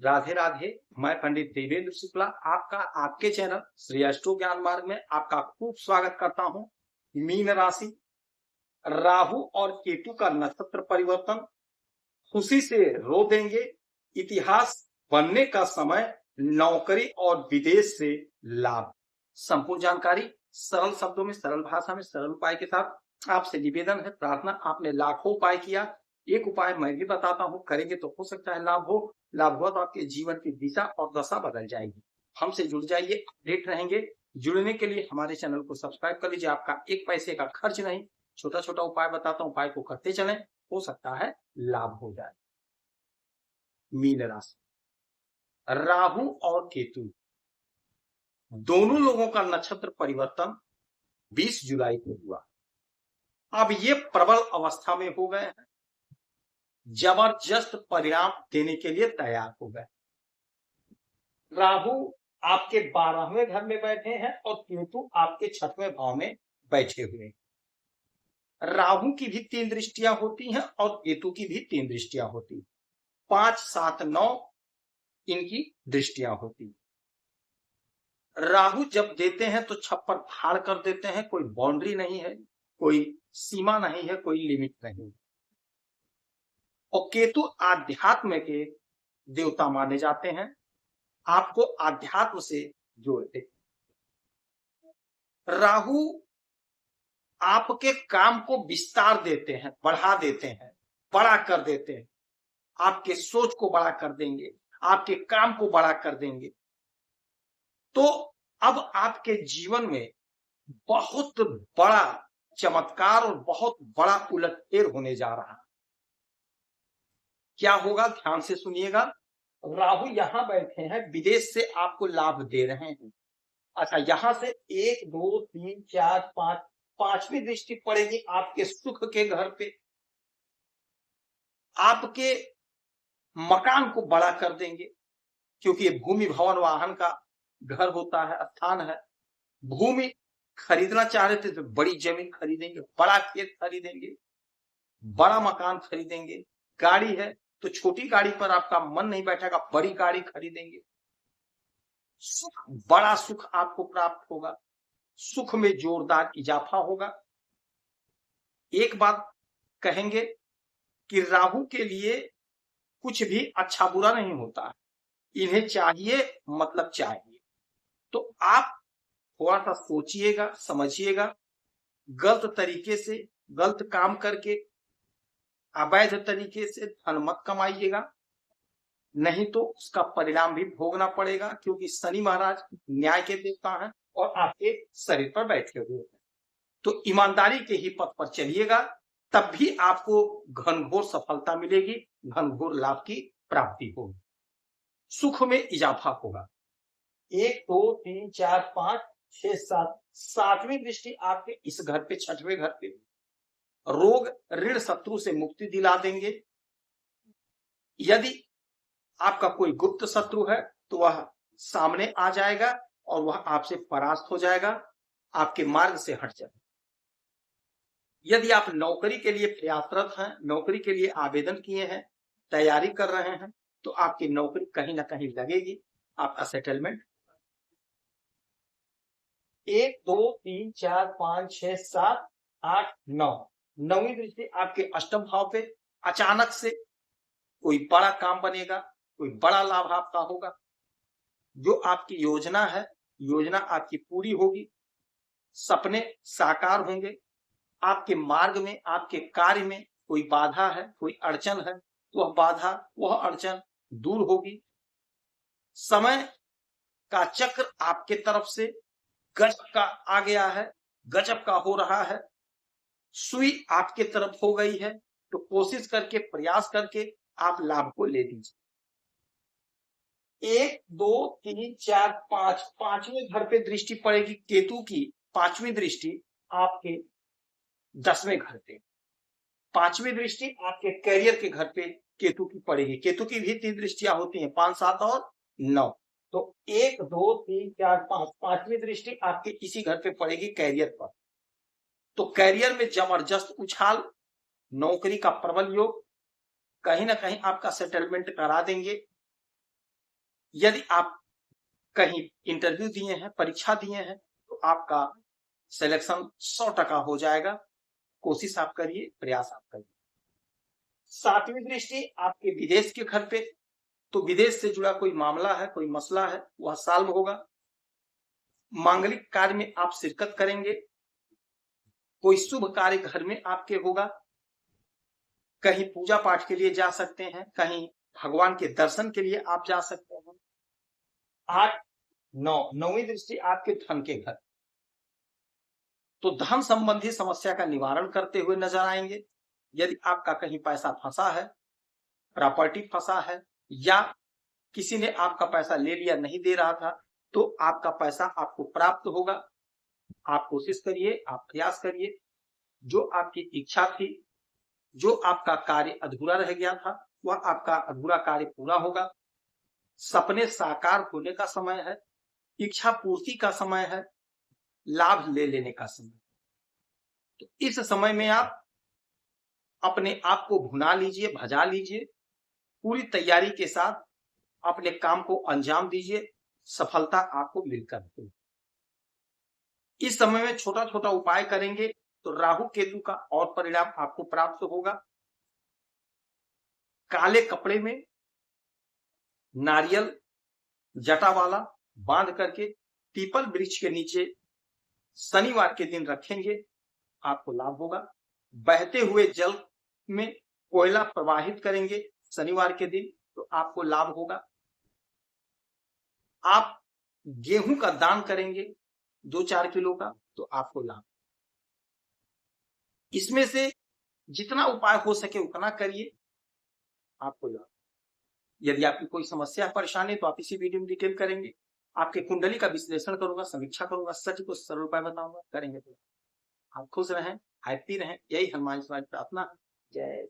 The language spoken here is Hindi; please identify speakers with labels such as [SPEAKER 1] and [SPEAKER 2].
[SPEAKER 1] राधे राधे। मैं पंडित देवेंद्र शुक्ला आपका आपके चैनल श्री अष्टो ज्ञान मार्ग में आपका खूब स्वागत करता हूं। मीन राशि, राहु और केतु का नक्षत्र परिवर्तन, खुशी से रो देंगे, इतिहास बनने का समय, नौकरी और विदेश से लाभ। संपूर्ण जानकारी सरल शब्दों में, सरल भाषा में, सरल उपाय के साथ आपसे निवेदन है, प्रार्थना। आपने लाखों उपाय किया, एक उपाय मैं भी बताता हूं, करेंगे तो हो सकता है लाभ हो। लाभ हुआ तो आपके जीवन की दिशा और दशा बदल जाएगी। हमसे जुड़ जाइए, अपडेट रहेंगे। जुड़ने के लिए हमारे चैनल को सब्सक्राइब कर लीजिए, आपका एक पैसे का खर्च नहीं। छोटा छोटा उपाय बताता हूं, उपाय को करते चलें, हो सकता है लाभ हो जाए। मीन राशि, राहु और केतु दोनों लोगों का नक्षत्र परिवर्तन 20 जुलाई को हुआ। अब ये प्रबल अवस्था में हो गए हैं, जबरदस्त परिणाम देने के लिए तैयार हो गए। राहु आपके 12वें घर में बैठे हैं और केतु आपके 6वें भाव में बैठे हुए हैं। राहु की भी 3 दृष्टियां होती हैं और केतु की भी 3 दृष्टियां होती हैं। 5, 7, 9 इनकी दृष्टियां होती हैं। राहु जब देते हैं तो छप्पर फाड़ कर देते हैं, कोई बाउंड्री नहीं है, कोई सीमा नहीं है, कोई लिमिट नहीं है। और केतु आध्यात्म के देवता माने जाते हैं, आपको आध्यात्म से जोड़ते। राहु आपके काम को विस्तार देते हैं, बढ़ा देते हैं, बड़ा कर देते हैं, आपके सोच को बड़ा कर देंगे, आपके काम को बड़ा कर देंगे। तो अब आपके जीवन में बहुत बड़ा चमत्कार और बहुत बड़ा उलटफेर होने जा रहा है। क्या होगा, ध्यान से सुनिएगा। राहु यहां बैठे हैं, विदेश से आपको लाभ दे रहे हैं। अच्छा, यहां से 1, 2, 3, 4, 5, 5वीं दृष्टि पड़ेगी आपके सुख के घर पे। आपके मकान को बड़ा कर देंगे, क्योंकि ये भूमि भवन वाहन का घर होता है, स्थान है। भूमि खरीदना चाह रहे थे तो बड़ी जमीन खरीदेंगे, बड़ा खेत खरीदेंगे, बड़ा मकान खरीदेंगे। गाड़ी है तो छोटी गाड़ी पर आपका मन नहीं बैठेगा, बड़ी गाड़ी खरीदेंगे। सुख, बड़ा सुख आपको प्राप्त होगा, सुख में जोरदार इजाफा होगा। एक बात कहेंगे कि राहु के लिए कुछ भी अच्छा बुरा नहीं होता है, इन्हें चाहिए मतलब चाहिए। तो आप थोड़ा सा सोचिएगा, समझिएगा। गलत तरीके से, गलत काम करके, अवैध तरीके से धन मत कमाइएगा, नहीं तो उसका परिणाम भी भोगना पड़ेगा, क्योंकि शनि महाराज न्याय के देवता हैं और आपके शरीर पर बैठे हुए हैं। तो ईमानदारी के ही पथ पर चलिएगा, तब भी आपको घनघोर सफलता मिलेगी, घनघोर लाभ की प्राप्ति होगी, सुख में इजाफा होगा। 1, 2, 3, 4, 5, 6, 7, 7वीं दृष्टि आपके इस घर पे, 6वें घर पे। रोग ऋण शत्रु से मुक्ति दिला देंगे। यदि आपका कोई गुप्त शत्रु है तो वह सामने आ जाएगा और वह आपसे परास्त हो जाएगा, आपके मार्ग से हट जाएगा। यदि आप नौकरी के लिए प्रयासरत हैं, नौकरी के लिए आवेदन किए हैं, तैयारी कर रहे हैं, तो आपकी नौकरी कहीं ना कहीं लगेगी, आपका सेटलमेंट। 1, 2, 3, 4, 5, 6, 7, 8, 9, 9वीं दृष्टि आपके अष्टम भाव पे। अचानक से कोई बड़ा काम बनेगा, कोई बड़ा लाभ आपका होगा। जो आपकी योजना है, योजना आपकी पूरी होगी, सपने साकार होंगे। आपके मार्ग में, आपके कार्य में कोई बाधा है, कोई अड़चन है, तो वह बाधा, वह अड़चन दूर होगी। समय का चक्र आपके तरफ से गजब का आ गया है, गजब का हो रहा है, सुई आपके तरफ हो गई है। तो कोशिश करके, प्रयास करके आप लाभ को ले लीजिए। 1, 2, 3, 4, 5, 5वें घर पे दृष्टि पड़ेगी केतु की। 5वीं दृष्टि आपके 10वें घर पे, 5वीं दृष्टि आपके करियर के घर पे केतु की पड़ेगी। केतु की भी 3 दृष्टियां होती हैं, 5, 7 और 9। तो 1, 2, 3, 4, 5, 5वीं दृष्टि आपके इसी घर पे पड़ेगी, कैरियर पर। तो कैरियर में जबरदस्त उछाल, नौकरी का प्रबल योग, कहीं ना कहीं आपका सेटलमेंट करा देंगे। यदि आप कहीं इंटरव्यू दिए हैं, परीक्षा दिए हैं, तो आपका सिलेक्शन 100% हो जाएगा। कोशिश आप करिए, प्रयास आप करिए। 7वीं दृष्टि आपके विदेश के घर पे, तो विदेश से जुड़ा कोई मामला है, कोई मसला है, वह सॉल्व होगा। मांगलिक कार्य में आप शिरकत करेंगे, कोई शुभ कार्य घर में आपके होगा, कहीं पूजा पाठ के लिए जा सकते हैं, कहीं भगवान के दर्शन के लिए आप जा सकते हैं। 8, 9, 9वीं दृष्टि आपके धन के घर, तो धन संबंधी समस्या का निवारण करते हुए नजर आएंगे। यदि आपका कहीं पैसा फंसा है, प्रॉपर्टी फंसा है, या किसी ने आपका पैसा ले लिया, नहीं दे रहा था, तो आपका पैसा आपको प्राप्त होगा। आप कोशिश करिए, आप प्रयास करिए। जो आपकी इच्छा थी, जो आपका कार्य अधूरा रह गया था, वह आपका अधूरा कार्य पूरा होगा। सपने साकार होने का समय है, इच्छा पूर्ति का समय है, लाभ ले लेने का समय। तो इस समय में आप अपने आप को भुना लीजिए, भजा लीजिए, पूरी तैयारी के साथ अपने काम को अंजाम दीजिए, सफलता आपको मिलकर है। इस समय में छोटा छोटा उपाय करेंगे तो राहु केतु का और परिणाम आपको प्राप्त होगा। काले कपड़े में नारियल जटा वाला बांध करके पीपल वृक्ष के नीचे शनिवार के दिन रखेंगे, आपको लाभ होगा। बहते हुए जल में कोयला प्रवाहित करेंगे शनिवार के दिन, तो आपको लाभ होगा। आप गेहूं का दान करेंगे 2-4 किलो का, तो आपको लाभ। इसमें से जितना उपाय हो सके उतना करिए, आपको लाभ। यदि आपकी कोई समस्या परेशानी, तो आप इसी वीडियो में डिटेल करेंगे। आपके कुंडली का विश्लेषण करूंगा, समीक्षा करूंगा, सच को सरल उपाय बताऊंगा, करेंगे तो आप खुश रहें, हैप्पी रहें, यही हनुमान जी से प्रार्थना है। जय